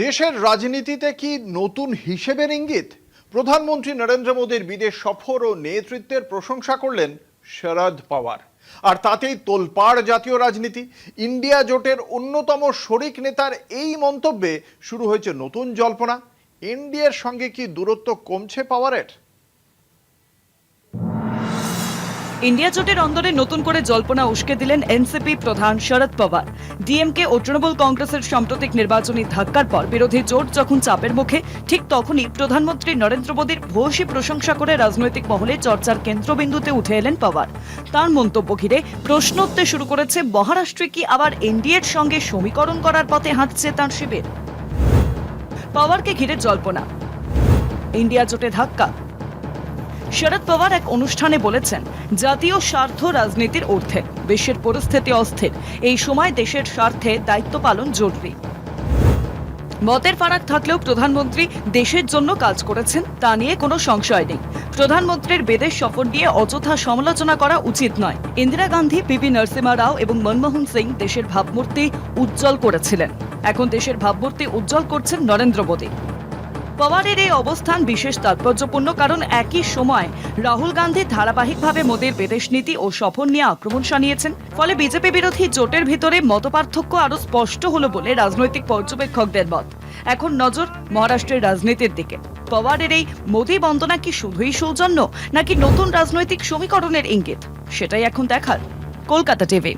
দেশের রাজনীতিতে কি নতুন হিসেবের ইঙ্গিত? প্রধানমন্ত্রী নরেন্দ্র মোদীর বিদেশ সফর ও নেতৃত্বের প্রশংসা করলেন শরদ পাওয়ার, আর তাতেই তোলপাড় জাতীয় রাজনীতি। ইন্ডিয়া জোটের অন্যতম শরিক নেতার এই মন্তব্যে শুরু হয়েছে নতুন জল্পনা। এনডিএর সঙ্গে কি দূরত্ব কমছে পাওয়ারের? ইন্ডিয়া জোটের অন্দরে নতুন করে জল্পনা উস্কে দিলেন এনসিপি প্রধান শরদ পাওয়ার। ডিএমকে ও তৃণমূল কংগ্রেসের সাম্প্রতিক নির্বাচনী ধাক্কার পর বিরোধী জোট যখন চাপের মুখে, ঠিক তখনই প্রধানমন্ত্রী নরেন্দ্র মোদীর ভূয়সী প্রশংসা করে রাজনৈতিক মহলে চর্চার কেন্দ্রবিন্দুতে উঠে এলেন পাওয়ার। তার মন্তব্য ঘিরে প্রশ্ন উঠতে শুরু করেছে, মহারাষ্ট্রে কি আবার এনডিএর সঙ্গে সমীকরণ করার পথে হাঁটছে তাঁর শিবির? পাওয়ারকে ঘিরে জল্পনা, ইন্ডিয়া জোটে ধাক্কা। শরদ পাওয়ার এক অনুষ্ঠানে বলেছেন, জাতীয় স্বার্থ রাজনীতির ঊর্ধ্বে, বিশ্বের পরিস্থিতি অস্থির, এই সময় দেশের স্বার্থে দায়িত্ব পালন জরুরি। মতের ফারাক থাকলেও প্রধানমন্ত্রী দেশের জন্য কাজ করেছেন, তা নিয়ে কোনো সংশয় নেই। প্রধানমন্ত্রীর বিদেশ সফর নিয়ে অযথা সমালোচনা করা উচিত নয়। ইন্দিরা গান্ধী, পিভি নরসিমহা রাও এবং মনমোহন সিং দেশের ভাবমূর্তি উজ্জ্বল করেছিলেন। এখন দেশের ভাবমূর্তি উজ্জ্বল করছেন নরেন্দ্র মোদী। পাওয়ারের এই অবস্থান বিশেষ তাৎপর্যপূর্ণ, কারণ একই সময় রাহুল গান্ধী ধারাবাহিকভাবে মোদীর বিদেশ নীতি ও সফর নিয়ে আক্রমণ শানিয়েছেন। ফলে বিজেপি বিরোধী জোটের ভিতরে মতপার্থক্য আরো স্পষ্ট হলো বলে রাজনৈতিক পর্যবেক্ষকদের মত। এখন নজর মহারাষ্ট্রের রাজনীতির দিকে। পাওয়ারের এই মোদী বন্দনা কি শুধুই সৌজন্য, নাকি নতুন রাজনৈতিক সমীকরণের ইঙ্গিত? সেটাই এখন দেখার। কলকাতা টিভি।